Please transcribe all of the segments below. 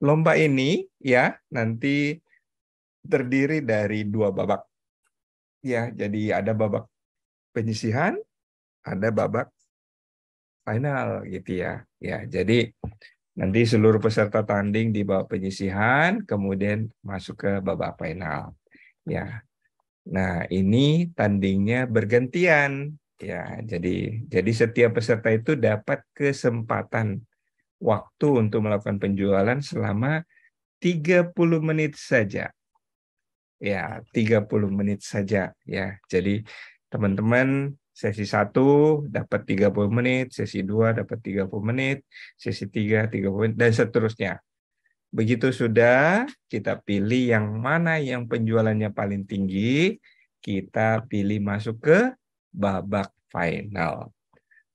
lomba ini ya nanti terdiri dari 2 babak. Ya, jadi ada babak penyisihan, ada babak final gitu ya. Ya, jadi nanti seluruh peserta tanding di babak penyisihan, kemudian masuk ke babak final. Ya, nah ini tandingnya bergantian. Ya, jadi setiap peserta itu dapat kesempatan waktu untuk melakukan penjualan selama 30 menit saja. Ya, 30 menit saja ya. Jadi teman-teman sesi 1 dapat 30 menit, sesi 2 dapat 30 menit, sesi 3 30 menit dan seterusnya. Begitu sudah kita pilih yang mana yang penjualannya paling tinggi, kita pilih masuk ke babak final.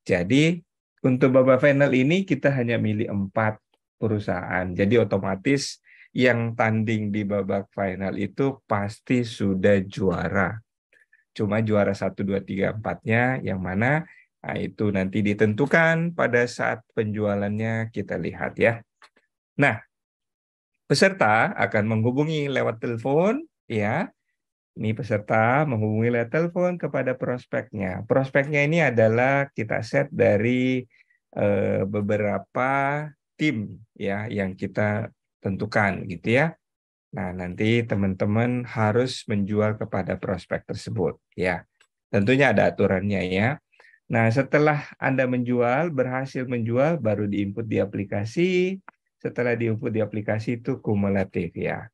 Jadi untuk babak final ini kita hanya milih 4 perusahaan. Jadi otomatis yang tanding di babak final itu pasti sudah juara. Cuma juara 1, 2, 3, 4-nya yang mana, nah itu nanti ditentukan pada saat penjualannya kita lihat ya. Nah, peserta akan menghubungi lewat telepon ya. Ini peserta menghubungi lewat telepon kepada prospeknya. Prospeknya ini adalah kita set dari beberapa tim ya yang kita tentukan gitu ya. Nah, nanti teman-teman harus menjual kepada prospek tersebut ya. Tentunya ada aturannya ya. Nah, setelah Anda menjual, berhasil menjual, baru diinput di aplikasi. Setelah diinput di aplikasi itu kumulatif ya.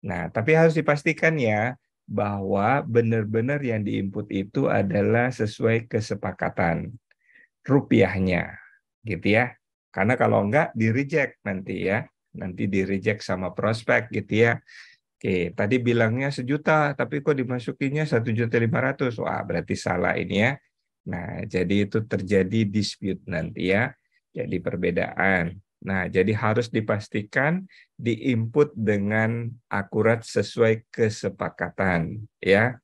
Nah, tapi harus dipastikan ya bahwa benar-benar yang diinput itu adalah sesuai kesepakatan rupiahnya, gitu ya. Karena kalau enggak di-reject nanti ya. Nanti di-reject sama prospek gitu ya. Oke, tadi bilangnya 1 juta, tapi kok dimasukinnya 1,5 juta. Wah, berarti salah ini ya. Nah, jadi itu terjadi dispute nanti ya. Jadi perbedaan. Nah, jadi harus dipastikan diinput dengan akurat sesuai kesepakatan ya.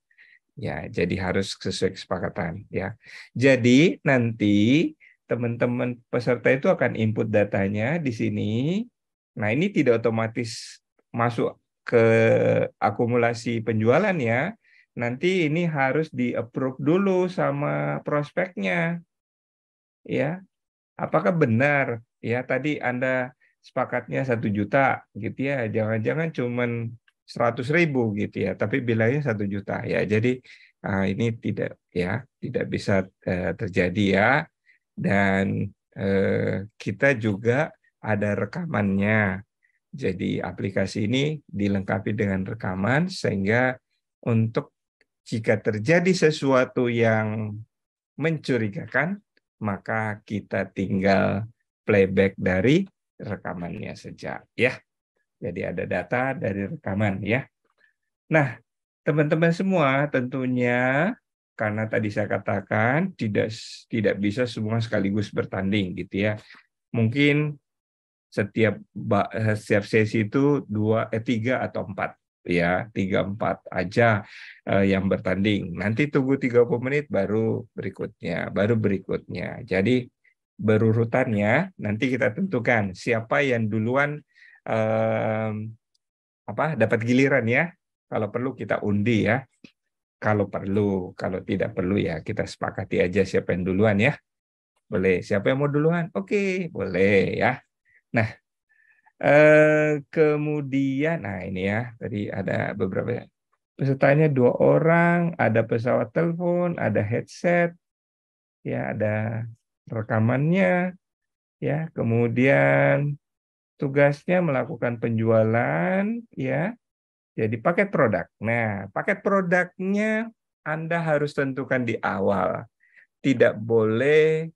Ya, jadi harus sesuai kesepakatan ya. Jadi nanti teman-teman peserta itu akan input datanya di sini. Nah, ini tidak otomatis masuk ke akumulasi penjualan ya. Nanti ini harus di-approve dulu sama prospeknya ya. Apakah benar ya tadi Anda sepakatnya 1 juta gitu ya. Jangan-jangan cuman 100.000 gitu ya, tapi bilangnya 1 juta ya. Jadi ini tidak bisa terjadi ya. Dan kita juga ada rekamannya. Jadi aplikasi ini dilengkapi dengan rekaman sehingga untuk jika terjadi sesuatu yang mencurigakan, maka kita tinggal playback dari rekamannya saja ya. Jadi ada data dari rekaman ya. Nah, teman-teman semua tentunya karena tadi saya katakan tidak bisa semua sekaligus bertanding gitu ya. Mungkin setiap sesi itu 3 atau 4 ya, 3 4 aja yang bertanding. Nanti tunggu 30 menit baru berikutnya. Jadi berurutannya nanti kita tentukan siapa yang duluan eh, dapat giliran ya. Kalau perlu kita undi ya. Kalau perlu, kalau tidak perlu ya kita sepakati aja siapa yang duluan ya. Boleh. Siapa yang mau duluan? Oke, boleh ya. Nah, kemudian, nah ini ya, tadi ada beberapa ya. Pesertanya 2 orang, ada pesawat telepon, ada headset, ya, ada rekamannya, ya. Kemudian tugasnya melakukan penjualan, ya. Jadi paket produk. Nah, paket produknya Anda harus tentukan di awal. Tidak boleh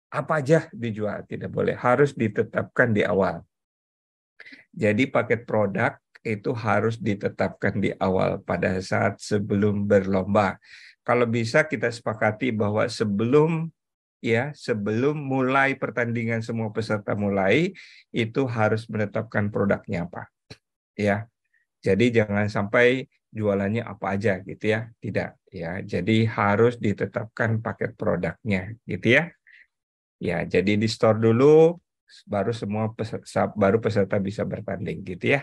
apa aja dijual, tidak boleh. Harus ditetapkan di awal. Jadi paket produk itu harus ditetapkan di awal pada saat sebelum berlomba. Kalau bisa kita sepakati bahwa sebelum mulai pertandingan semua peserta mulai itu harus menetapkan produknya apa. Ya. Jadi jangan sampai jualannya apa aja gitu ya. Tidak ya. Jadi harus ditetapkan paket produknya gitu ya. Ya, jadi di store dulu baru baru peserta bisa bertanding gitu ya.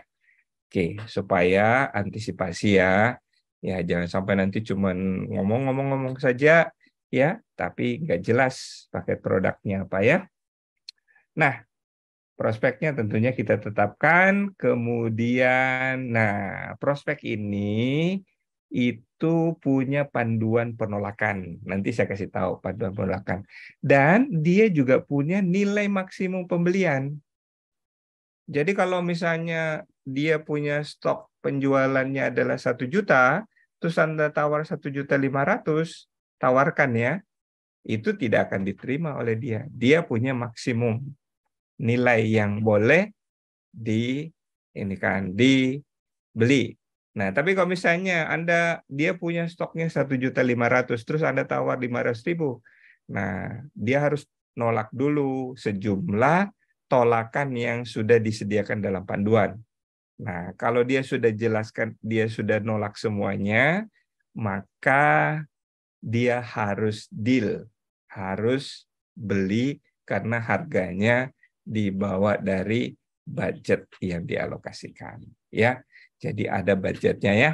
Oke, supaya antisipasi ya. Ya, jangan sampai nanti cuman ngomong-ngomong saja ya, tapi nggak jelas pakai produknya apa ya. Nah, prospeknya tentunya kita tetapkan. Kemudian, nah, prospek ini itu punya panduan penolakan. Nanti saya kasih tahu panduan penolakan. Dan dia juga punya nilai maksimum pembelian. Jadi kalau misalnya dia punya stok penjualannya adalah 1 juta, terus Anda tawar 1.500.000, tawarkan ya, itu tidak akan diterima oleh dia. Dia punya maksimum nilai yang boleh di ini kan dibeli. Nah, tapi kalau misalnya dia punya stoknya 1.500.000, terus Anda tawar 500.000, nah dia harus nolak dulu sejumlah tolakan yang sudah disediakan dalam panduan. Nah, kalau dia sudah jelaskan, dia sudah nolak semuanya, maka dia harus deal, harus beli karena harganya dibawa dari budget yang dialokasikan. Ya, jadi ada budgetnya ya.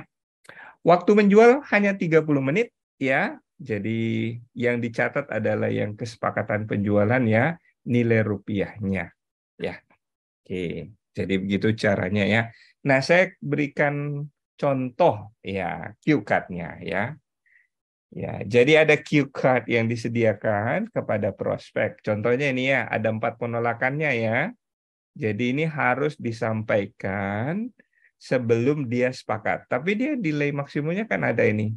Waktu menjual hanya 30 menit ya. Jadi yang dicatat adalah yang kesepakatan penjualan ya, nilai rupiahnya. Ya, oke. Jadi begitu caranya ya. Nah, saya berikan contoh ya, cue card-nya ya. Ya, jadi ada cue card yang disediakan kepada prospek. Contohnya ini ya, ada 4 penolakannya ya. Jadi ini harus disampaikan sebelum dia sepakat. Tapi dia delay maksimumnya kan ada ini,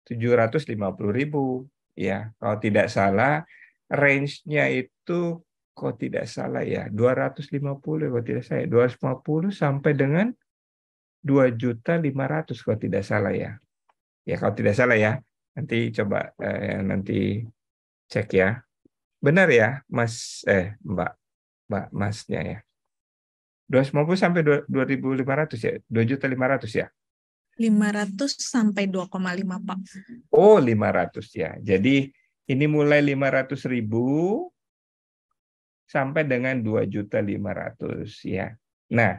750.000. Ya, kalau tidak salah, range-nya itu, kok tidak salah ya, 250, kalau tidak salah, 250 sampai dengan 2.500.000 kalau tidak salah ya. Ya, kalau tidak salah ya. Nanti coba nanti cek ya. Benar ya, Mas Mbak, Masnya ya. 250 sampai 2.500 ya, 2.500.000 ya. 500 sampai 2,5 Pak. Oh, 500 ya. Jadi ini mulai 500.000 sampai dengan 2.500.000 ya. Nah,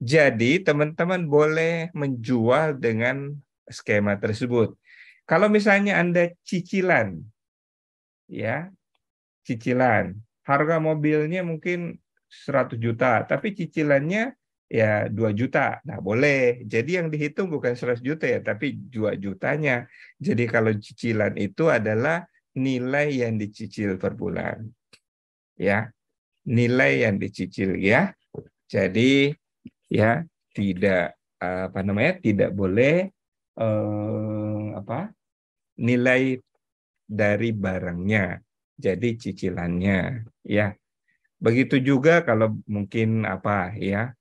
jadi teman-teman boleh menjual dengan skema tersebut. Kalau misalnya Anda cicilan, ya, cicilan. Harga mobilnya mungkin 100 juta, tapi cicilannya ya 2 juta. Nah, boleh. Jadi yang dihitung bukan 100 juta ya, tapi 2 jutanya. Jadi kalau cicilan itu adalah nilai yang dicicil per bulan. Ya, nilai yang dicicil ya. Jadi ya tidak apa namanya? Tidak boleh apa? Nilai dari barangnya. Jadi cicilannya ya. Begitu juga kalau mungkin apa ya,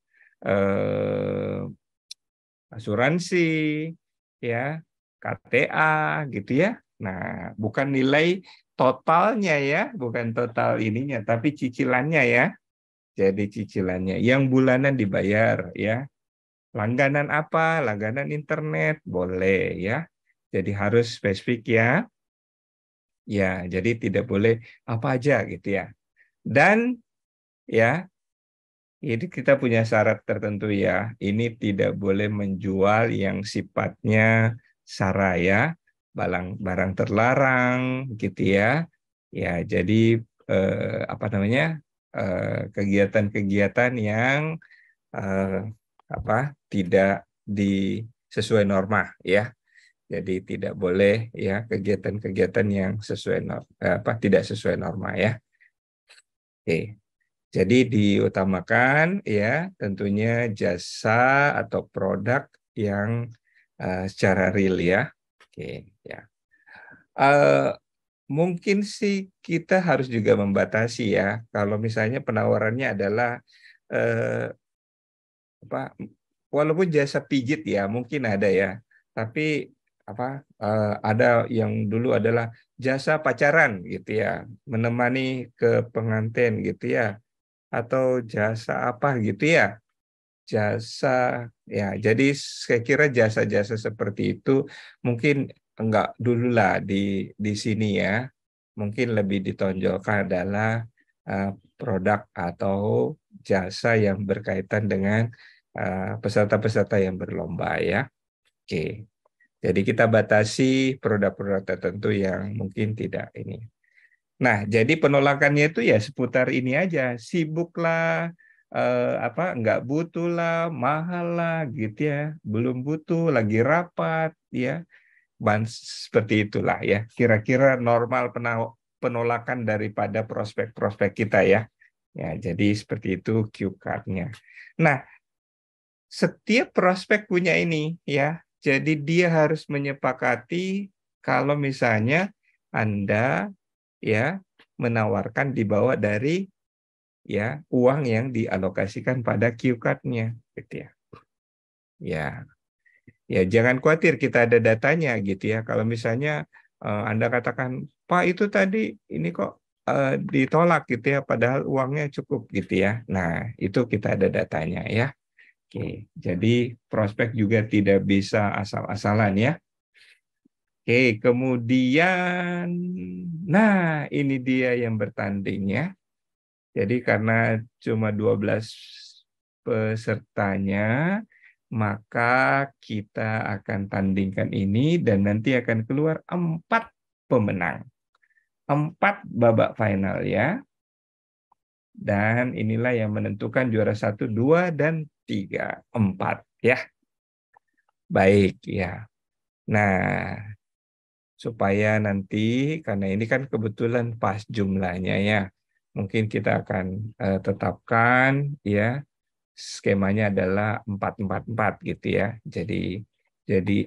asuransi ya, KTA gitu ya. Nah, bukan nilai totalnya ya, bukan total ininya, tapi cicilannya ya. Jadi cicilannya yang bulanan dibayar ya. Langganan apa? Langganan internet boleh ya. Jadi harus spesifik ya. Ya, jadi tidak boleh apa aja gitu ya. Dan ya, jadi kita punya syarat tertentu ya. Ini tidak boleh menjual yang sifatnya sara ya, barang terlarang gitu ya. Ya, jadi apa namanya, kegiatan-kegiatan yang eh, apa tidak di sesuai norma ya. Jadi tidak boleh ya kegiatan-kegiatan yang tidak sesuai norma ya. Oke. Jadi diutamakan ya tentunya jasa atau produk yang secara real ya. Oke ya. Eh, Mungkin sih kita harus juga membatasi ya. Kalau misalnya penawarannya adalah eh, apa? Walaupun jasa pijit ya mungkin ada ya. Tapi apa? Ada yang dulu adalah jasa pacaran gitu ya, menemani ke pengantin gitu ya, atau jasa apa gitu ya, jasa ya. Jadi saya kira jasa-jasa seperti itu mungkin enggak dulu lah di sini ya. Mungkin lebih ditonjolkan adalah produk atau jasa yang berkaitan dengan peserta-peserta yang berlomba ya. Oke. Jadi kita batasi produk-produk tertentu yang mungkin tidak ini. Nah, jadi penolakannya itu ya seputar ini aja, sibuk lah, nggak butuh lah, mahal lah, gitu ya, belum butuh, lagi rapat, ya, seperti itulah ya. Kira-kira normal penolakan daripada prospek-prospek kita ya. Ya, jadi seperti itu cue card-nya. Nah, setiap prospek punya ini ya. Jadi dia harus menyepakati kalau misalnya Anda ya menawarkan di bawah dari ya uang yang dialokasikan pada cue card-nya gitu ya. Ya, ya jangan khawatir kita ada datanya gitu ya. Kalau misalnya Anda katakan, "Pak itu tadi ini kok ditolak gitu ya padahal uangnya cukup gitu ya." Nah, itu kita ada datanya ya. Oke, jadi prospek juga tidak bisa asal-asalan ya. Oke, kemudian, nah ini dia yang bertandingnya. Jadi karena cuma 12 pesertanya, maka kita akan tandingkan ini dan nanti akan keluar 4 pemenang. 4 babak final ya. Dan inilah yang menentukan juara 1, 2, dan 3, 4 ya. Baik ya. Nah, supaya nanti karena ini kan kebetulan pas jumlahnya ya. Mungkin kita akan tetapkan ya skemanya adalah 4-4-4 gitu ya. Jadi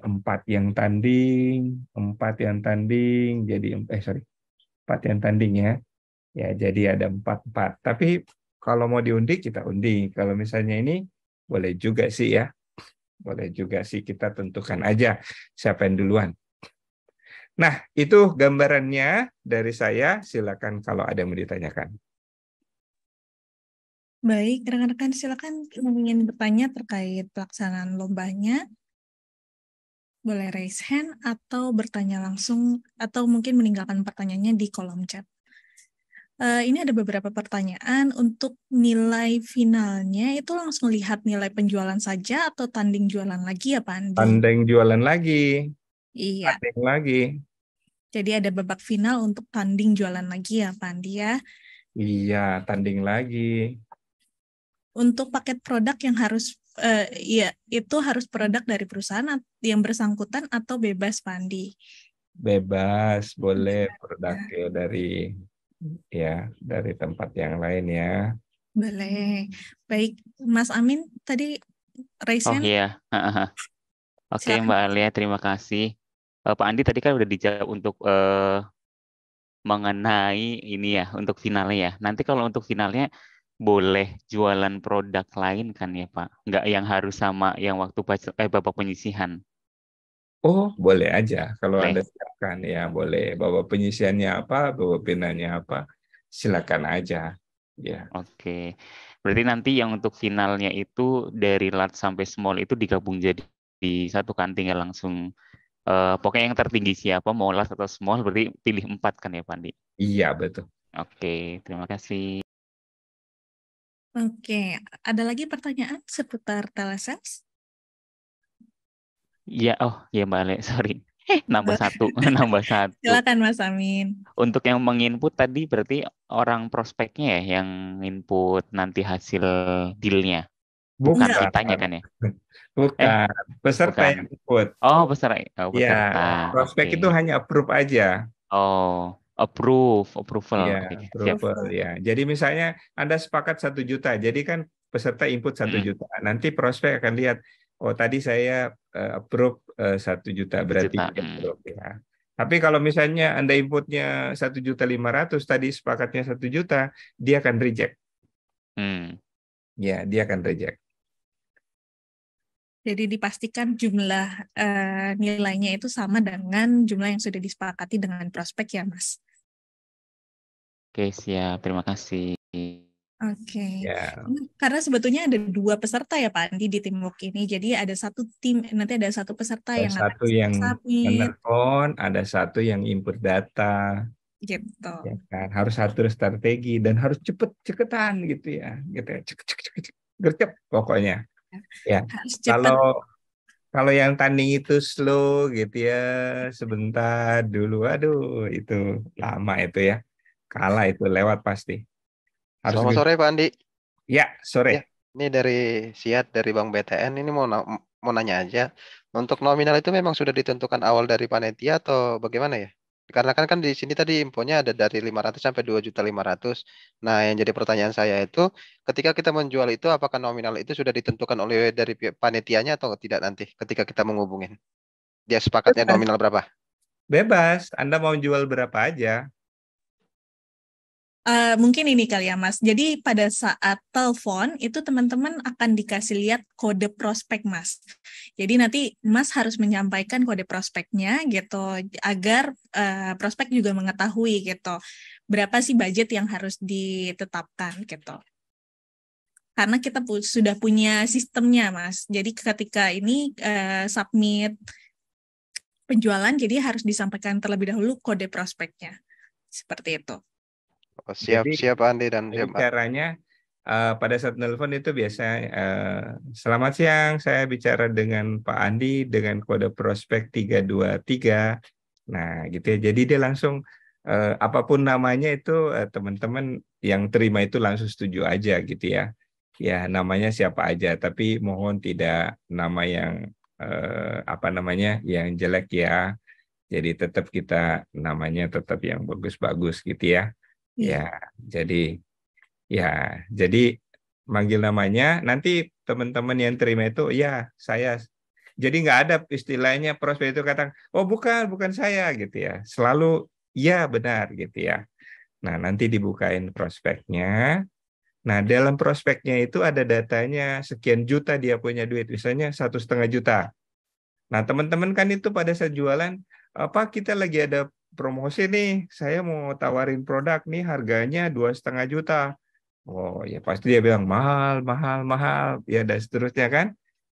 4 yang tanding, 4 yang tanding, jadi 4 yang tanding ya. Ya, jadi ada 4-4. Tapi kalau mau diundi kita undi. Kalau misalnya ini boleh juga sih ya. Boleh juga sih kita tentukan aja siapa yang duluan. Nah, itu gambarannya dari saya. Silakan kalau ada yang mau ditanyakan. Baik, rekan-rekan silakan yang ingin bertanya terkait pelaksanaan lombanya, boleh raise hand atau bertanya langsung atau mungkin meninggalkan pertanyaannya di kolom chat. Ini ada beberapa pertanyaan untuk nilai finalnya itu langsung lihat nilai penjualan saja atau tanding jualan lagi ya Pak Andi? Tanding jualan lagi. Iya, Tanding lagi. jadi ada babak final untuk tanding jualan lagi ya Pak Andi ya. Iya, tanding lagi. Untuk paket produk yang harus, ya itu harus produk dari perusahaan yang bersangkutan atau bebas Pak Andi? Bebas, boleh produk Ya, dari tempat yang lain ya. boleh. Baik, Mas Amin tadi raise Oh hand, iya, Oke silakan. Mbak Alia, terima kasih. Pak Andi tadi kan udah dijawab untuk mengenai ini ya, untuk finalnya ya. Nanti kalau untuk finalnya boleh jualan produk lain kan ya Pak? Nggak yang harus sama yang waktu babak penyisihan. Oh, boleh aja. Kalau Anda Boleh. siapkan ya, boleh. Bawa penyisiannya apa, bawa pinanya apa, silakan aja. Ya, Oke. Berarti nanti yang untuk finalnya itu dari large sampai small itu digabung jadi di satu kan, tinggal langsung pokoknya yang tertinggi siapa mau large atau small berarti pilih 4 kan ya Pak Andi? iya betul. Oke, terima kasih. Oke, ada lagi pertanyaan seputar telesales? Iya, oh ya Mbak Ale, sorry. Nambah satu, nambah satu. Silakan Mas Amin. Untuk yang menginput tadi berarti orang prospeknya ya yang input nanti hasil dealnya. Bukan Enggak, Bukan, kitanya kan ya? Eh, bukan. Peserta bukan. yang ikut. Oh, peserta. Oh, Ya, peserta. prospek Oke. itu hanya approve aja. Oh, approval. Iya, Oke, siap. approval ya. Jadi misalnya Anda sepakat 1 juta, jadi kan peserta input satu Mm, juta. Nanti prospek akan lihat, oh tadi saya approve 1 juta, 1 berarti juta. dia approve ya. Tapi kalau misalnya Anda inputnya 1.500.000, tadi sepakatnya 1 juta, dia akan reject. Hmm. Ya, dia akan reject. jadi dipastikan jumlah nilainya itu sama dengan jumlah yang sudah disepakati dengan prospek ya Mas. Oke, siap. Terima kasih. Oke, Ya, karena sebetulnya ada 2 peserta ya Pak Andi di Teamwork ini. Jadi ada satu tim, nanti ada satu peserta ada yang akan satu yang submit. menelepon, ada satu yang input data. gitu. Ya kan, harus atur strategi dan harus cepet-cepetan gitu ya, gitu ya, cek cek cek cek, gercep pokoknya. Ya, Harus cepat. kalau kalau yang tanding itu slow gitu ya, sebentar dulu, aduh itu lama itu ya, kalah itu lewat pasti. Harus Selamat sore Pak Andi. ya Ya, sore. ini dari Siat dari Bank BTN. Ini mau nanya aja. Untuk nominal itu memang sudah ditentukan awal dari panitia atau bagaimana ya? Karena kan di sini tadi infonya ada dari 500 sampai 2.500.000. Nah, yang jadi pertanyaan saya itu, ketika kita menjual itu, apakah nominal itu sudah ditentukan oleh dari pihak panitianya atau tidak nanti ketika kita menghubungin? Dia sepakatnya Bebas, nominal berapa? bebas. Anda mau jual berapa aja? Mungkin ini kali ya Mas. Jadi pada saat telepon itu teman-teman akan dikasih lihat kode prospek Mas. Jadi nanti Mas harus menyampaikan kode prospeknya gitu agar prospek juga mengetahui gitu berapa sih budget yang harus ditetapkan gitu. Karena kita sudah punya sistemnya Mas. Jadi ketika ini submit penjualan jadi harus disampaikan terlebih dahulu kode prospeknya. Seperti itu. Oh, Jadi siap Pak Andi dan Jadi siap Pak. caranya pada saat nelpon itu biasa selamat siang, saya bicara dengan Pak Andi dengan kode prospek 323. Nah, gitu ya. Jadi dia langsung apapun namanya itu teman-teman yang terima itu langsung setuju aja gitu ya. Ya, namanya siapa aja, tapi mohon tidak nama yang apa namanya yang jelek ya. Jadi tetap kita namanya tetap yang bagus-bagus gitu ya. Ya, Iya. jadi ya, jadi manggil namanya, nanti teman-teman yang terima itu, ya saya. Jadi nggak ada istilahnya prospek itu kata, oh bukan saya gitu ya. Selalu ya benar gitu ya. Nah nanti dibukain prospeknya. Nah dalam prospeknya itu ada datanya sekian juta dia punya duit, misalnya 1,5 juta. Nah teman-teman kan itu pada saat jualan, apa kita lagi ada promosi nih, saya mau tawarin produk nih harganya 2,5 juta. Oh ya pasti dia bilang mahal, mahal, mahal, ya dan seterusnya kan.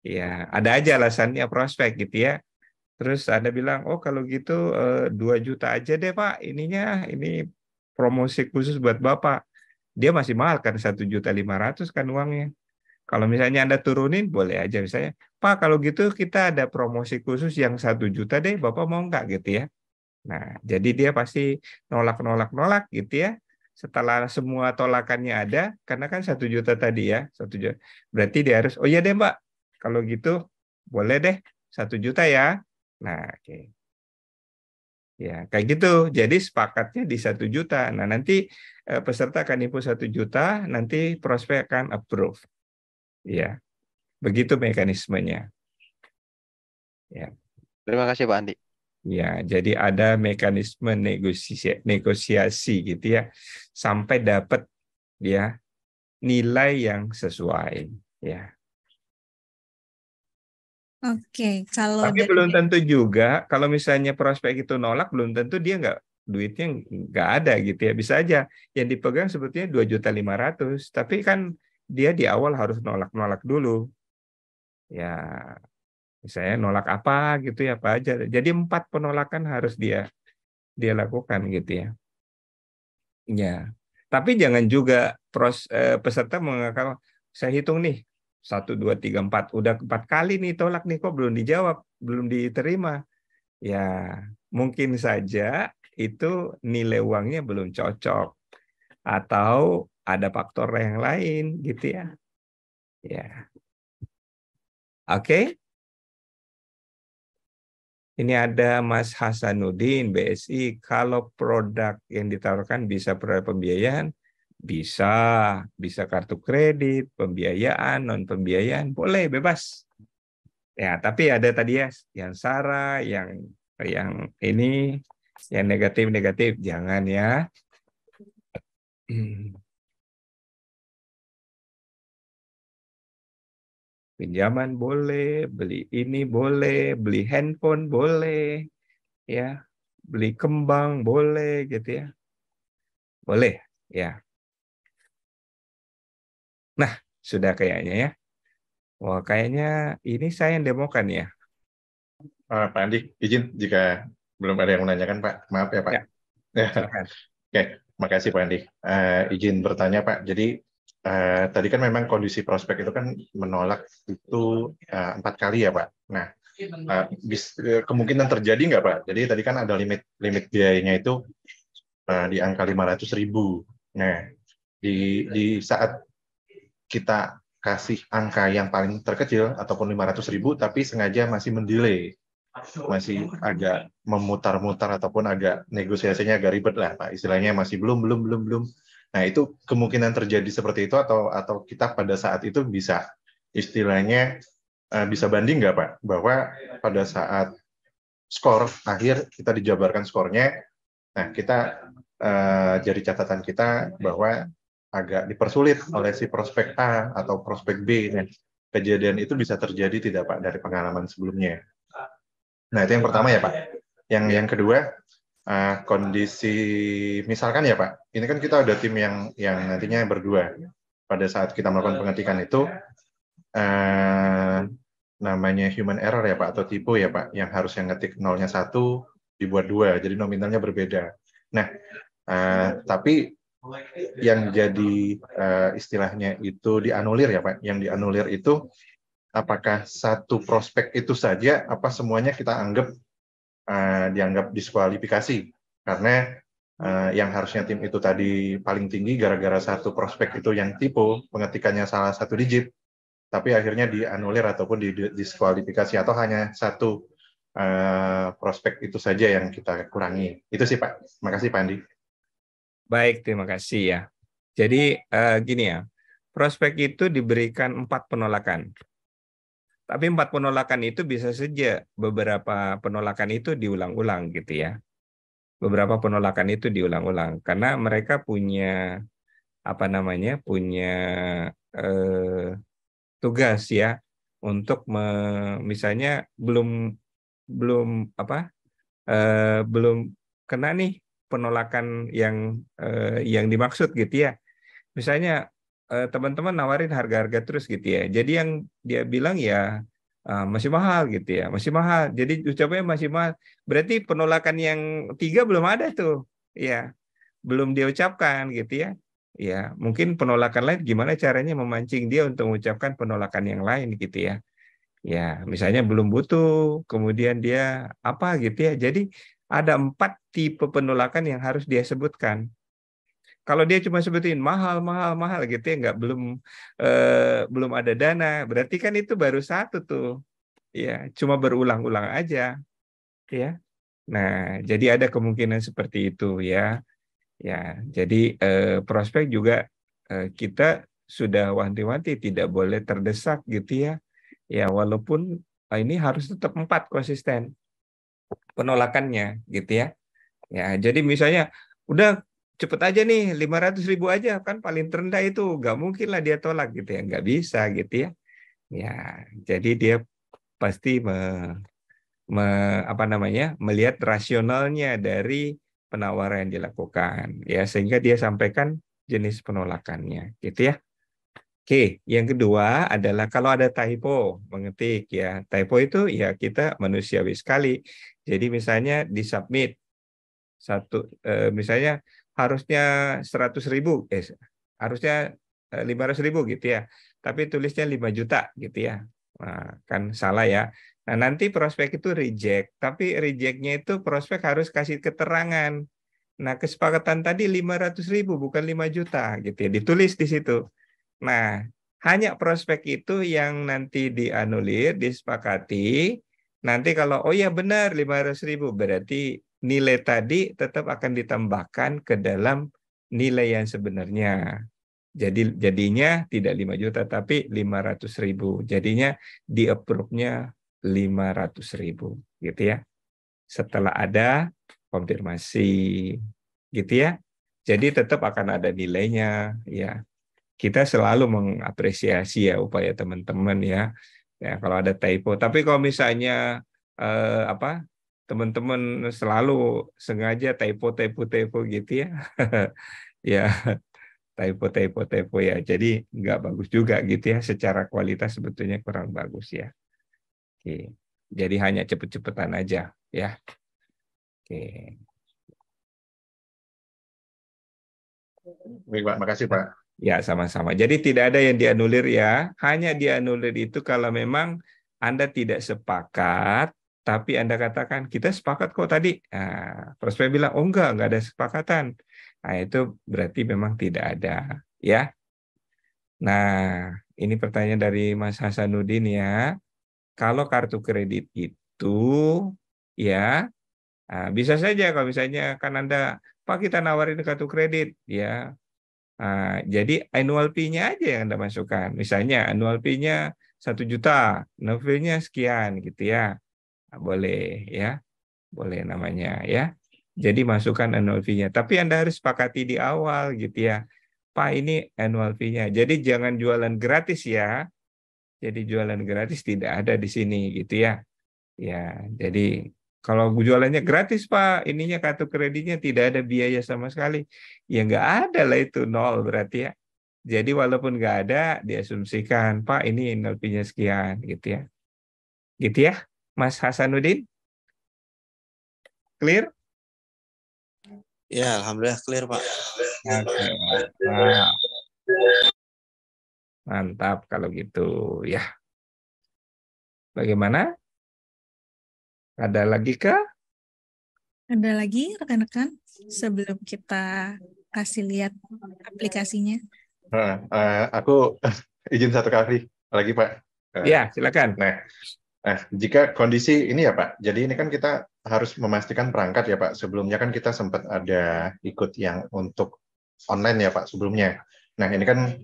Ya ada aja alasannya prospek gitu ya. Terus Anda bilang, oh kalau gitu 2 juta aja deh Pak, ini promosi khusus buat Bapak. Dia masih mahal kan 1,5 juta kan uangnya. Kalau misalnya Anda turunin, boleh aja misalnya, Pak kalau gitu kita ada promosi khusus yang 1 juta deh, Bapak mau nggak gitu ya. Nah, jadi dia pasti nolak gitu ya. Setelah semua tolakannya ada, karena kan 1 juta tadi ya, 1 juta. Berarti dia harus, oh iya deh Mbak, kalau gitu boleh deh 1 juta ya. Nah, oke. Ya, kayak gitu. Jadi sepakatnya di 1 juta. Nah, nanti peserta akan input 1 juta, nanti prospek akan approve. Ya, begitu mekanismenya. Ya. Terima kasih Pak Andi. Ya, jadi ada mekanisme negosiasi gitu ya, sampai dapat ya nilai yang sesuai. Ya, Oke, kalau tapi dari belum tentu juga kalau misalnya prospek itu nolak, belum tentu dia nggak duitnya nggak ada gitu ya. Bisa aja yang dipegang sebetulnya 2,5 juta, tapi kan dia di awal harus nolak-nolak dulu. Ya, misalnya nolak apa gitu ya, apa aja. Jadi 4 penolakan harus dia lakukan gitu ya. Ya, tapi jangan juga peserta mengatakan saya hitung nih 1, 2, 3, 4 udah 4 kali nih tolak nih kok belum dijawab, belum diterima. Ya, mungkin saja itu nilai uangnya belum cocok atau ada faktor yang lain gitu ya. Ya, oke. Ini ada Mas Hasanuddin BSI. Kalau produk yang ditawarkan bisa produk pembiayaan, bisa, bisa kartu kredit, pembiayaan, non pembiayaan, boleh bebas. Ya, tapi ada tadi ya, yang SARA, yang ini, yang negatif jangan ya. Pinjaman boleh, beli ini boleh, beli handphone boleh, ya, beli kembang boleh gitu ya, boleh ya. Nah, sudah kayaknya ya. Wah, kayaknya ini saya yang demokan ya. Pak Andi, izin jika belum ada yang menanyakan, Pak. Maaf ya, Pak. Ya, Silakan. Oke, makasih Pak Andi. Izin bertanya Pak, jadi tadi kan memang kondisi prospek itu kan menolak itu 4 kali ya Pak. Nah, kemungkinan terjadi nggak Pak? Jadi tadi kan ada limit biayanya itu di angka 500.000. Nah, di saat kita kasih angka yang paling terkecil ataupun 500.000, tapi sengaja masih mendelay, masih agak memutar-mutar ataupun agak negosiasinya agak ribet lah Pak, istilahnya masih belum. Nah itu kemungkinan terjadi seperti itu atau kita pada saat itu bisa istilahnya bisa banding nggak Pak, bahwa pada saat skor akhir kita dijabarkan skornya, nah kita jadi catatan kita bahwa agak dipersulit oleh si prospek A atau prospek B. Nah, kejadian itu bisa terjadi tidak Pak dari pengalaman sebelumnya? Nah, itu yang pertama ya Pak. Yang kedua, kondisi misalkan ya Pak, ini kan kita ada tim yang nantinya berdua. Pada saat kita melakukan pengetikan itu, namanya human error ya Pak, atau typo ya Pak, yang harusnya ngetik nolnya 1 dibuat 2, jadi nominalnya berbeda. Nah, tapi yang jadi istilahnya itu dianulir ya Pak, yang dianulir itu apakah satu prospek itu saja, apa semuanya kita anggap dianggap diskualifikasi karena yang harusnya tim itu tadi paling tinggi gara-gara satu prospek itu yang typo, pengetikannya salah satu digit, tapi akhirnya dianulir ataupun didiskualifikasi, atau hanya satu prospek itu saja yang kita kurangi. Itu sih Pak. Makasih Pak Andi. Baik, terima kasih ya. Jadi gini ya, prospek itu diberikan 4 penolakan. Tapi 4 penolakan itu bisa saja beberapa penolakan itu diulang-ulang gitu ya. Beberapa penolakan itu diulang-ulang karena mereka punya punya tugas ya untuk misalnya belum kena nih penolakan yang dimaksud gitu ya. Misalnya teman-teman nawarin harga-harga terus gitu ya. Jadi yang dia bilang ya masih mahal gitu ya, masih mahal. Jadi ucapnya masih mahal. Berarti penolakan yang 3 belum ada tuh, ya, belum dia ucapkan gitu ya. Ya, mungkin penolakan lain gimana caranya memancing dia untuk mengucapkan penolakan yang lain gitu ya. Ya, misalnya belum butuh, kemudian dia apa gitu ya. Jadi ada 4 tipe penolakan yang harus dia sebutkan. Kalau dia cuma sebutin mahal gitu ya, belum ada dana, berarti kan itu baru satu tuh, ya, cuma berulang-ulang aja, ya. Nah, jadi ada kemungkinan seperti itu ya, ya. Jadi prospek juga kita sudah wanti-wanti tidak boleh terdesak gitu ya, ya walaupun ini harus tetap 4 konsisten penolakannya gitu ya. Ya, jadi misalnya udah cepet aja nih 500.000 aja kan paling terendah itu nggak mungkin lah dia tolak gitu ya, nggak bisa gitu ya. Ya, jadi dia pasti melihat rasionalnya dari penawaran yang dilakukan ya sehingga dia sampaikan jenis penolakannya gitu ya. Oke, yang kedua adalah kalau ada typo mengetik ya. Typo itu ya kita manusiawi sekali. Jadi misalnya di submit misalnya harusnya 100.000, harusnya 500.000 gitu ya, tapi tulisnya 5 juta gitu ya, nah, kan salah ya. Nah nanti prospek itu reject, tapi rejectnya itu prospek harus kasih keterangan. Nah kesepakatan tadi 500.000 bukan 5 juta gitu ya, ditulis di situ. Nah hanya prospek itu yang nanti dianulir, disepakati. Nanti kalau oh ya benar 500.000 berarti nilai tadi tetap akan ditambahkan ke dalam nilai yang sebenarnya. Jadinya tidak 5 juta tapi 500.000. Jadinya di approve-nya 500.000 gitu ya. Setelah ada konfirmasi gitu ya. Jadi tetap akan ada nilainya ya. Kita selalu mengapresiasi ya upaya teman-teman ya. Ya kalau ada typo. Tapi kalau misalnya teman-teman selalu sengaja typo gitu ya. Ya, typo ya. Jadi nggak bagus juga gitu ya. Secara kualitas sebetulnya kurang bagus ya. Oke. Jadi hanya cepet-cepetan aja ya. Oke. Baik, Pak. Makasih, Pak. Ya, sama-sama. Jadi tidak ada yang dianulir ya. Hanya dianulir itu kalau memang Anda tidak sepakat, tapi Anda katakan, kita sepakat kok tadi. Nah, prospek bilang, oh enggak ada sepakatan. Nah, itu berarti memang tidak ada. Ya. Nah, ini pertanyaan dari Mas Hasanuddin ya. Kalau kartu kredit itu, ya, nah, bisa saja kalau misalnya kan Anda, Pak kita nawarin kartu kredit, ya. Nah, jadi annual fee-nya aja yang Anda masukkan. Misalnya annual fee-nya 1 juta, annual fee-nya sekian gitu ya. Nah, boleh ya, boleh namanya ya. Jadi masukkan annual fee-nya. Tapi Anda harus sepakati di awal gitu ya. Pak ini annual fee-nya. Jadi jangan jualan gratis ya. Jadi jualan gratis tidak ada di sini gitu ya. Ya, jadi kalau jualannya gratis Pak, ininya kartu kreditnya tidak ada biaya sama sekali. Ya nggak ada lah itu, nol berarti ya. Jadi walaupun nggak ada, diasumsikan Pak ini NLP-nya sekian gitu ya. Gitu ya, Mas Hasanuddin? Clear? Ya, alhamdulillah clear, Pak. Oke, mantap. Mantap kalau gitu ya. Bagaimana? Ada lagi kah? Ada lagi rekan-rekan sebelum kita kasih lihat aplikasinya? Aku izin satu kali lagi, Pak. Ya, silakan. Nah, jika kondisi ini ya Pak, jadi ini kan kita harus memastikan perangkat ya Pak. Sebelumnya kan kita sempat ada ikut yang untuk online ya Pak sebelumnya. Nah ini kan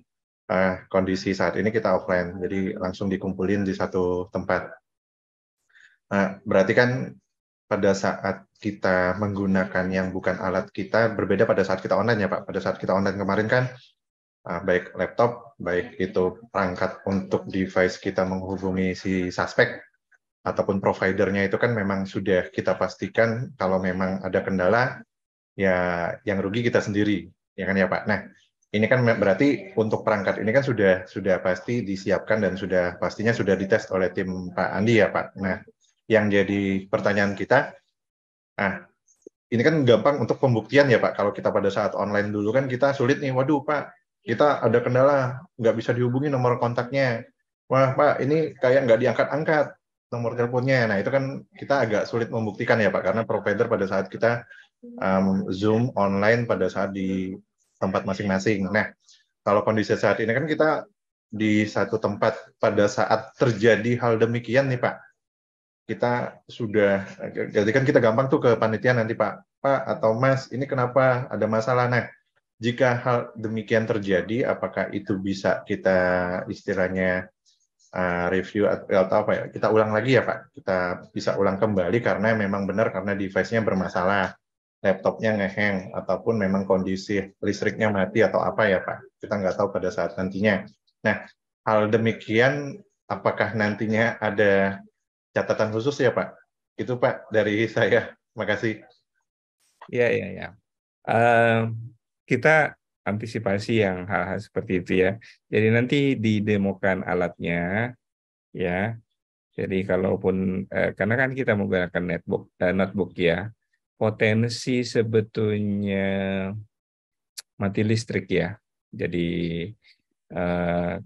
kondisi saat ini kita offline, jadi langsung dikumpulin di satu tempat. Nah, berarti kan pada saat kita menggunakan yang bukan alat kita, berbeda pada saat kita online ya Pak. Pada saat kita online kemarin kan, baik laptop, baik itu perangkat untuk device kita menghubungi si suspek, ataupun providernya itu kan memang sudah kita pastikan kalau memang ada kendala, ya yang rugi kita sendiri, ya kan ya Pak. Nah, ini kan berarti untuk perangkat ini kan sudah pasti disiapkan dan pastinya sudah dites oleh tim Pak Andi ya Pak. Nah, yang jadi pertanyaan kita, ini kan gampang untuk pembuktian ya Pak. Kalau kita pada saat online dulu kan kita sulit nih, waduh Pak, kita ada kendala, nggak bisa dihubungi nomor kontaknya. Wah Pak, ini kayak nggak diangkat-angkat nomor teleponnya. Nah, itu kan kita agak sulit membuktikan ya Pak, karena provider pada saat kita Zoom online pada saat di tempat masing-masing. Nah, kalau kondisi saat ini kan kita di satu tempat pada saat terjadi hal demikian nih Pak, kita sudah, jadi kan kita gampang tuh ke panitia nanti Pak atau Mas, ini kenapa ada masalah. Nah, jika hal demikian terjadi, apakah itu bisa kita istilahnya review atau apa ya, kita ulang lagi ya Pak, kita bisa ulang kembali karena memang benar karena device-nya bermasalah, laptopnya ngeheng, ataupun memang kondisi listriknya mati atau apa ya Pak, kita nggak tahu pada saat nantinya. Nah, hal demikian apakah nantinya ada catatan khusus ya Pak? Itu Pak dari saya, makasih. Ya. Kita antisipasi yang hal-hal seperti itu ya. Jadi nanti didemokan alatnya ya. Jadi kalaupun karena kan kita menggunakan notebook ya, potensi sebetulnya mati listrik ya. Jadi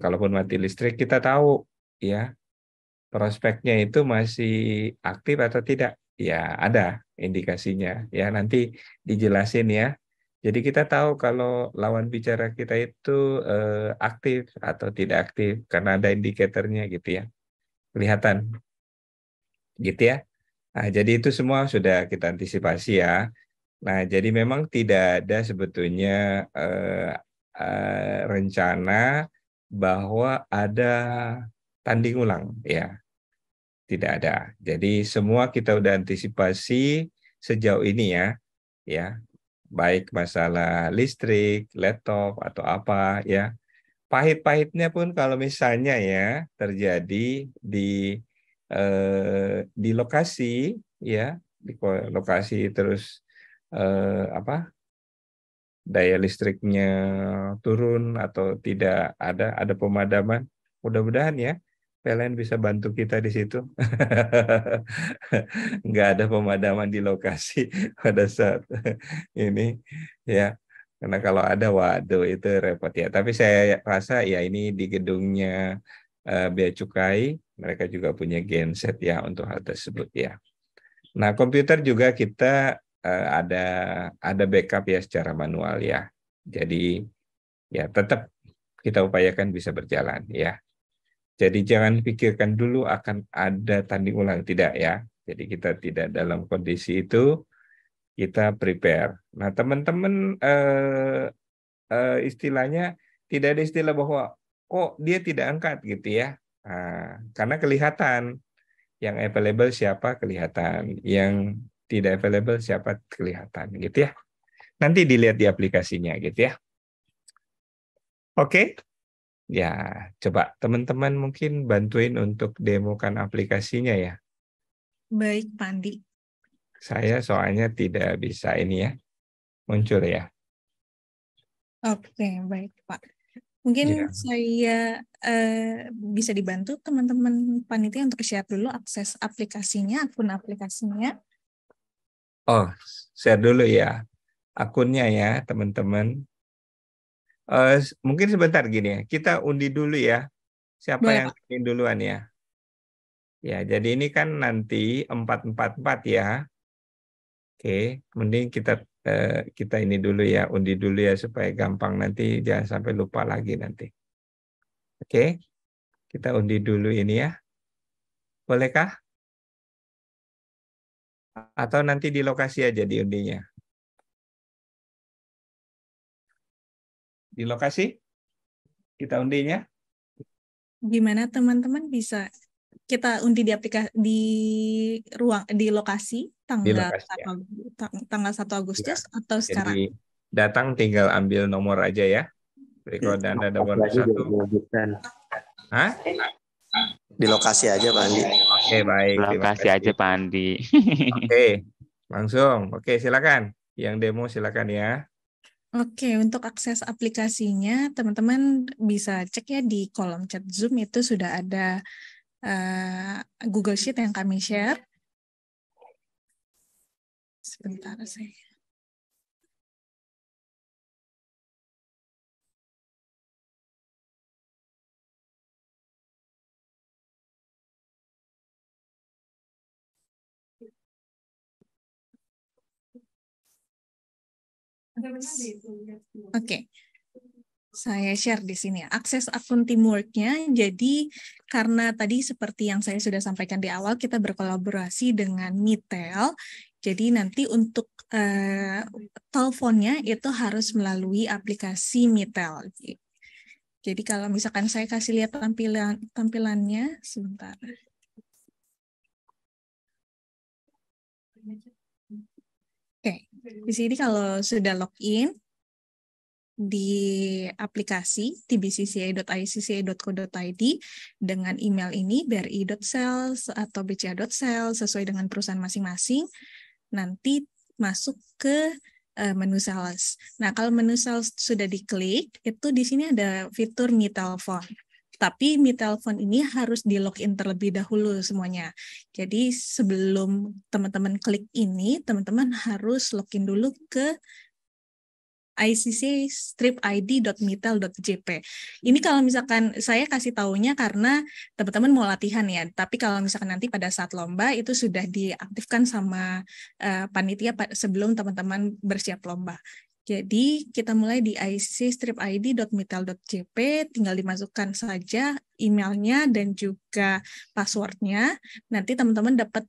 kalaupun mati listrik kita tahu ya prospeknya itu masih aktif atau tidak. Ya ada indikasinya ya, nanti dijelasin ya. Jadi kita tahu kalau lawan bicara kita itu aktif atau tidak aktif karena ada indikatornya gitu ya, kelihatan gitu ya. Nah, jadi itu semua sudah kita antisipasi ya. Nah, jadi memang tidak ada sebetulnya rencana bahwa ada tanding ulang ya. Tidak ada. Jadi semua kita udah antisipasi sejauh ini ya. Baik masalah listrik, laptop atau apa ya. Pahit-pahitnya pun kalau misalnya ya terjadi di lokasi ya, di lokasi terus daya listriknya turun atau tidak ada pemadaman, mudah-mudahan ya PLN bisa bantu kita di situ. Nggak ada pemadaman di lokasi pada saat ini ya. Karena kalau ada, waduh itu repot ya. Tapi saya rasa ya ini di gedungnya Bea Cukai, mereka juga punya genset ya untuk hal tersebut ya. Nah, komputer juga kita ada backup ya secara manual ya. Jadi ya tetap kita upayakan bisa berjalan ya. Jadi jangan pikirkan dulu akan ada tanding ulang, tidak ya. Jadi kita tidak dalam kondisi itu, kita prepare. Nah, teman-teman istilahnya tidak ada istilah bahwa kok dia tidak angkat gitu ya. Nah, karena kelihatan yang available siapa kelihatan, yang tidak available siapa kelihatan gitu ya. Nanti dilihat di aplikasinya gitu ya. Oke. Ya, coba teman-teman mungkin bantuin untuk demokan aplikasinya ya. Baik, Pak Andi. Saya soalnya tidak bisa ini ya, muncul ya. Oke, baik, Pak. Mungkin Ya. saya bisa dibantu teman-teman panitia untuk share dulu akses aplikasinya, akun aplikasinya. Oh, share dulu ya akunnya ya, teman-teman. Mungkin sebentar gini ya, kita undi dulu ya. Siapa Boleh, yang Pak. ingin duluan ya? Ya, jadi ini kan nanti 444 ya. Oke, mending kita ini dulu ya, undi dulu ya supaya gampang, nanti jangan sampai lupa lagi nanti. Oke, kita undi dulu ini ya. Bolehkah? Atau nanti di lokasi aja diundinya? Di lokasi? Kita undinya? Gimana teman-teman bisa kita undi di aplikasi di lokasi Di tanggal lokasi ya. tanggal 1 Agustus Ya. atau sekarang? Jadi datang tinggal ambil nomor aja ya. Berikut dan ada nomor 1. Hah? Di lokasi aja Pak Andi. Oke, baik. Terima Lokasi kasih. aja Pak Andi. Oke, langsung. Oke, silakan. Yang demo silakan ya. Oke, untuk akses aplikasinya, teman-teman bisa cek ya di kolom chat Zoom itu sudah ada Google Sheet yang kami share. Sebentar saya. Oke. Saya share di sini. Akses akun teamwork-nya, jadi karena tadi seperti yang saya sudah sampaikan di awal, kita berkolaborasi dengan Mitel. Jadi nanti untuk teleponnya itu harus melalui aplikasi Mitel. Jadi kalau misalkan saya kasih lihat tampilannya, sebentar. Oke, di sini kalau sudah login di aplikasi tbcca.icca.co.id dengan email ini bri.sales atau bca.sales sesuai dengan perusahaan masing-masing, nanti masuk ke menu sales. Nah, kalau menu sales sudah diklik, itu di sini ada fitur Mi Telepon. Tapi Mi Telepon ini harus di login terlebih dahulu semuanya. Jadi sebelum teman-teman klik ini, teman-teman harus login dulu ke icc-id.mitel.jp. Ini kalau misalkan saya kasih taunya karena teman-teman mau latihan ya, tapi kalau misalkan nanti pada saat lomba itu sudah diaktifkan sama panitia sebelum teman-teman bersiap lomba. Jadi kita mulai di icc-id.mitel.jp, tinggal dimasukkan saja emailnya dan juga passwordnya. Nanti teman-teman dapat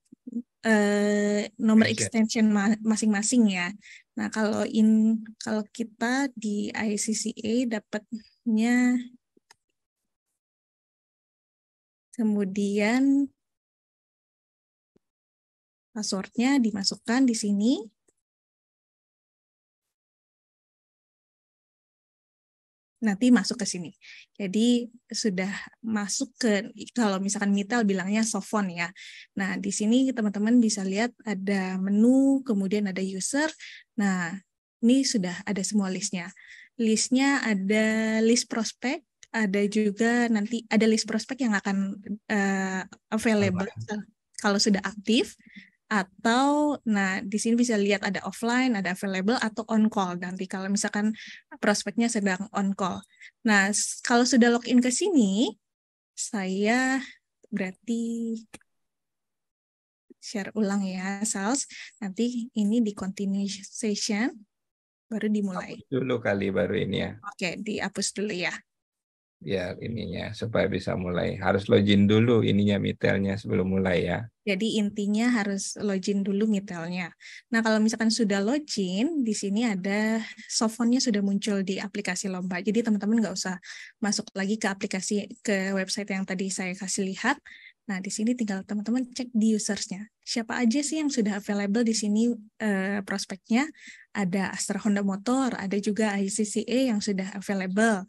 nomor extension masing-masing ya. Nah, kalau kita di ICCA dapatnya kemudian passwordnya dimasukkan di sini. Nanti masuk ke sini. Jadi sudah masuk ke, kalau misalkan Mitel bilangnya softphone ya. Nah, di sini teman-teman bisa lihat ada menu, kemudian ada user. Nah, ini sudah ada semua listnya. Listnya ada list prospek, ada juga nanti ada list prospek yang akan available kalau sudah aktif. Atau, nah di sini bisa lihat ada offline, ada available, atau on call nanti kalau misalkan prospeknya sedang on call. Nah, kalau sudah login ke sini, saya berarti share ulang ya, Sals. Nanti ini di continue session, baru dimulai. Dulu kali baru ini ya. Oke, dihapus dulu ya. Biar ininya supaya bisa mulai. Harus login dulu ininya Mitelnya sebelum mulai ya. Jadi intinya harus login dulu Mitelnya. Nah, kalau misalkan sudah login, di sini ada softphone-nya sudah muncul di aplikasi lomba. Jadi teman-teman nggak usah masuk lagi ke website yang tadi saya kasih lihat. Nah, di sini tinggal teman-teman cek di users-nya. Siapa aja sih yang sudah available di sini prospeknya? Ada Astra Honda Motor, ada juga ICCA yang sudah available.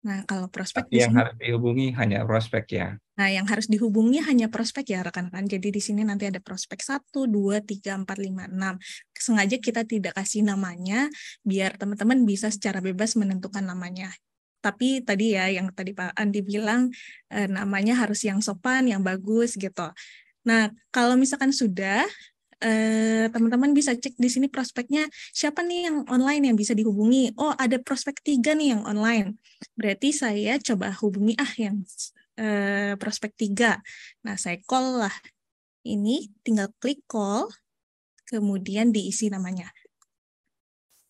Nah, kalau prospek Tapi di yang sini, harus dihubungi hanya prospek ya. nah yang harus dihubungi hanya prospek ya rekan-rekan. Jadi di sini nanti ada prospek 1, 2, 3, 4, 5, 6. Sengaja kita tidak kasih namanya biar teman-teman bisa secara bebas menentukan namanya. Tapi tadi ya yang tadi Pak Andi bilang namanya harus yang sopan, yang bagus gitu. Nah, kalau misalkan sudah teman-teman bisa cek di sini prospeknya siapa nih yang online yang bisa dihubungi. Oh, ada prospek 3 nih yang online. Berarti saya coba hubungi yang prospek 3. Nah, saya call lah. Ini tinggal klik call, kemudian diisi namanya.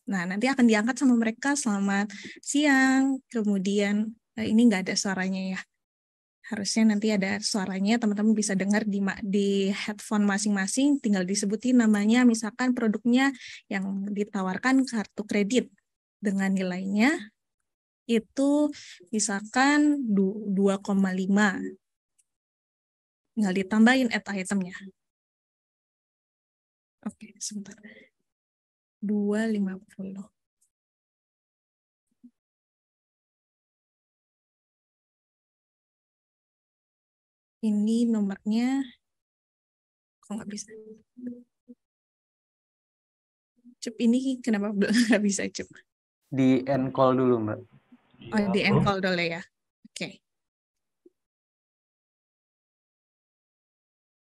Nah, nanti akan diangkat sama mereka, selamat siang, kemudian ini nggak ada suaranya ya. Harusnya nanti ada suaranya, teman-teman bisa dengar di headphone masing-masing, tinggal disebutin namanya, misalkan produknya yang ditawarkan kartu kredit dengan nilainya itu misalkan 2,5. Tinggal ditambahin add itemnya. Oke, sebentar. 2,50. Ini nomornya kok nggak bisa. Cup ini kenapa nggak bisa, Cup? Di end call dulu, Mbak. Oh, di end call dulu ya. Oke.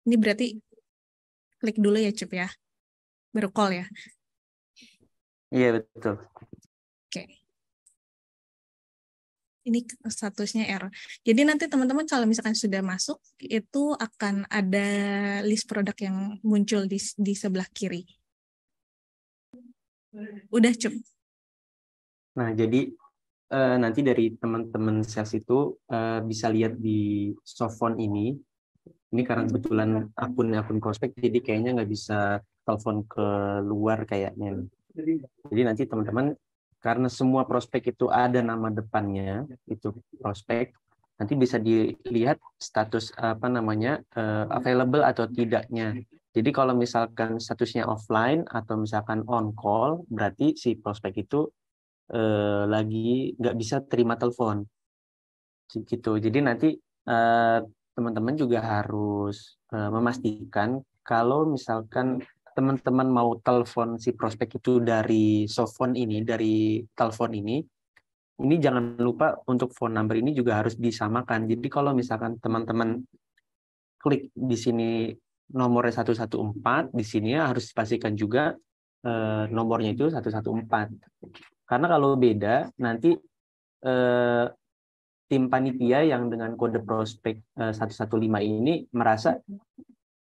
Ini berarti klik dulu ya, Cup ya. Baru call ya. Iya, betul. Oke. Ini statusnya error. Jadi nanti teman-teman kalau misalkan sudah masuk, itu akan ada list produk yang muncul di sebelah kiri. Udah, Cup. Nah, jadi nanti dari teman-teman sales itu bisa lihat di softphone ini. Ini karena kebetulan akun prospek, jadi kayaknya nggak bisa telepon ke luar kayaknya. Jadi nanti teman-teman, karena semua prospek itu ada nama depannya, itu prospek, nanti bisa dilihat status available atau tidaknya. Jadi kalau misalkan statusnya offline atau misalkan on call, berarti si prospek itu lagi nggak bisa terima telepon gitu. Jadi nanti teman-teman juga harus memastikan kalau misalkan teman-teman mau telepon si prospek itu dari softphone ini, dari telepon ini jangan lupa untuk phone number ini juga harus disamakan. Jadi kalau misalkan teman-teman klik di sini nomornya 114, di sini harus dipastikan juga nomornya itu 114. Karena kalau beda, nanti tim panitia yang dengan kode prospek 115 ini merasa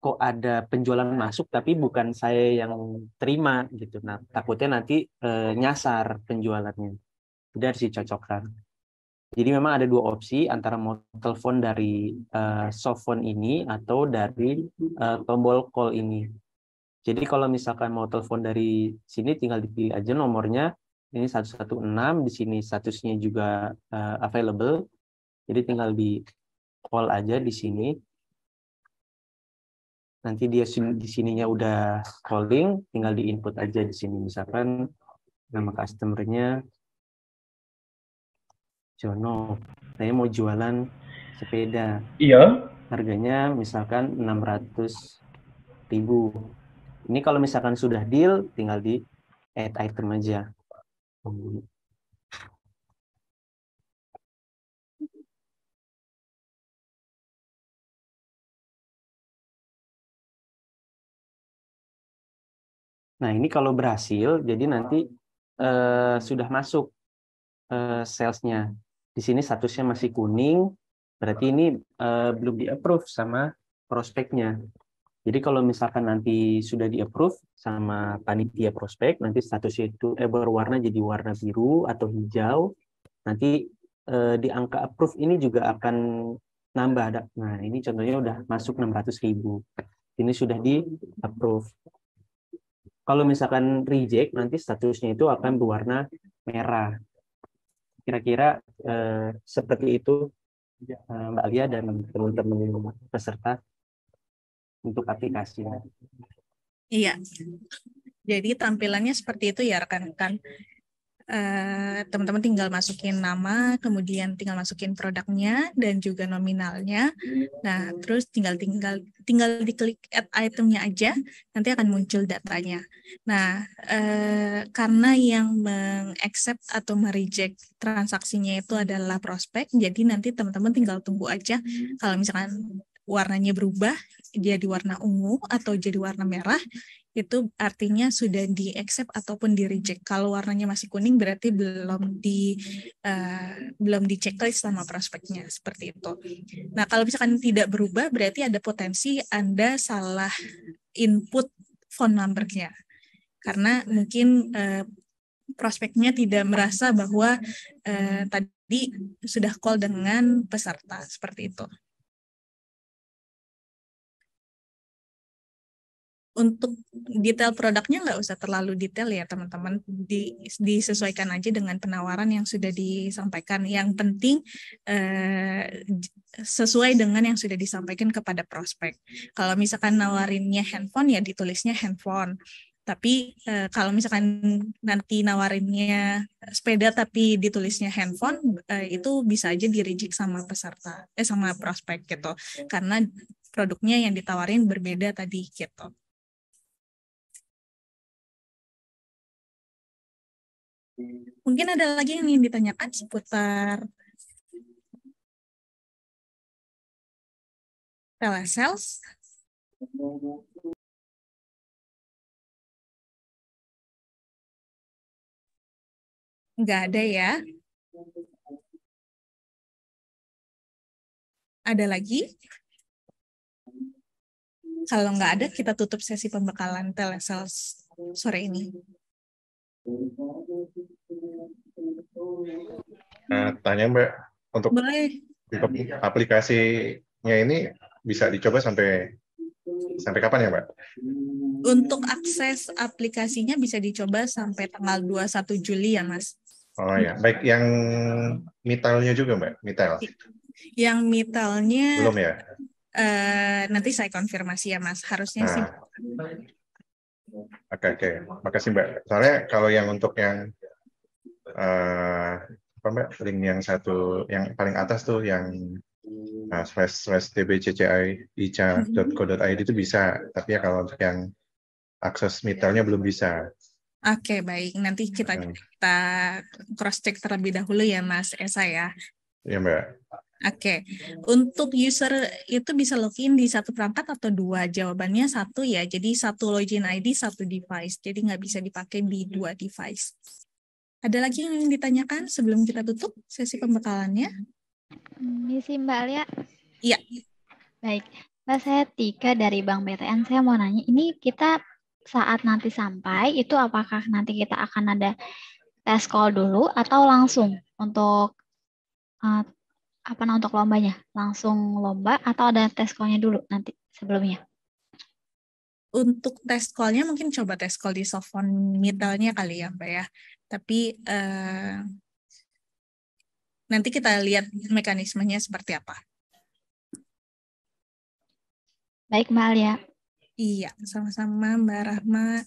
kok ada penjualan masuk tapi bukan saya yang terima gitu. Nah, takutnya nanti nyasar penjualannya. Jadi harus dicocokkan. Jadi memang ada dua opsi antara mau telepon dari softphone ini atau dari tombol call ini. Jadi kalau misalkan mau telepon dari sini tinggal dipilih aja nomornya. Ini 116, di sini statusnya juga available. Jadi tinggal di call aja di sini. Nanti dia di sininya udah calling, tinggal di input aja di sini. Misalkan nama customer-nya Jono. Saya mau jualan sepeda. Iya. Harganya misalkan 600.000. Ini kalau misalkan sudah deal, tinggal di add item aja. Nah, ini kalau berhasil, jadi nanti sudah masuk sales-nya. Di sini statusnya masih kuning, berarti ini belum di-approve sama prospeknya. Jadi kalau misalkan nanti sudah di-approve sama panitia prospek, nanti statusnya itu berwarna jadi warna biru atau hijau, nanti di angka approve ini juga akan nambah. Nah, ini contohnya udah masuk 600.000. Ini sudah di-approve. Kalau misalkan reject, nanti statusnya itu akan berwarna merah. Kira-kira seperti itu Mbak Lia dan teman-teman peserta untuk aplikasinya. Iya. Jadi tampilannya seperti itu ya rekan-rekan. Teman-teman tinggal masukin nama, kemudian tinggal masukin produknya dan juga nominalnya. Nah, terus tinggal diklik add itemnya aja, nanti akan muncul datanya. Nah, karena yang meng-accept atau mereject transaksinya itu adalah prospek, jadi nanti teman-teman tinggal tunggu aja kalau misalkan warnanya berubah jadi warna ungu atau jadi warna merah, itu artinya sudah di-accept ataupun di-reject. Kalau warnanya masih kuning berarti belum di checklist sama prospeknya, seperti itu. Nah, kalau misalkan tidak berubah berarti ada potensi Anda salah input phone number-nya. Karena mungkin prospeknya tidak merasa bahwa tadi sudah call dengan peserta, seperti itu. Untuk detail produknya nggak usah terlalu detail ya teman-teman, disesuaikan aja dengan penawaran yang sudah disampaikan. Yang penting sesuai dengan yang sudah disampaikan kepada prospek. Kalau misalkan nawarinnya handphone ya ditulisnya handphone. Tapi kalau misalkan nanti nawarinnya sepeda tapi ditulisnya handphone, itu bisa aja di-reject sama peserta, sama prospek gitu. Karena produknya yang ditawarin berbeda tadi gitu. Mungkin ada lagi yang ingin ditanyakan seputar telesales? Nggak ada ya? Ada lagi? Kalau nggak ada, kita tutup sesi pembekalan telesales sore ini. Tanya Mbak, untuk Boleh. aplikasinya ini bisa dicoba sampai kapan ya Mbak? Untuk akses aplikasinya bisa dicoba sampai tanggal 21 Juli ya Mas. Oh ya, baik yang Mitel-nya juga Mbak, Mitel. Yang Mitel-nya belum ya? Nanti saya konfirmasi ya Mas, harusnya sih. Oke. Makasih Mbak. Soalnya kalau yang untuk yang apa Mbak, link yang satu yang paling atas tuh yang /tbcci.co.id itu bisa, tapi ya kalau untuk yang akses Mitel-nya belum bisa. Oke, baik. Nanti kita cross check terlebih dahulu ya Mas Esa ya. Iya Mbak. Oke, untuk user itu bisa login di satu perangkat atau dua? Jawabannya satu ya, jadi satu login ID, satu device. Jadi nggak bisa dipakai di dua device. Ada lagi yang ingin ditanyakan sebelum kita tutup sesi pembekalannya? Misi Mbak Alia. Iya. Baik, Mbak, saya Tika dari Bank BTN. Saya mau nanya, ini kita saat nanti sampai, itu apakah nanti kita akan ada tes call dulu atau langsung untuk untuk lombanya? Langsung lomba atau ada tes call-nya dulu nanti sebelumnya? Untuk tes call-nya mungkin coba tes call di softphone Mitel-nya kali ya Mbak ya. Tapi nanti kita lihat mekanismenya seperti apa. Baik Mbak Alia. Iya, sama-sama Mbak Rahma.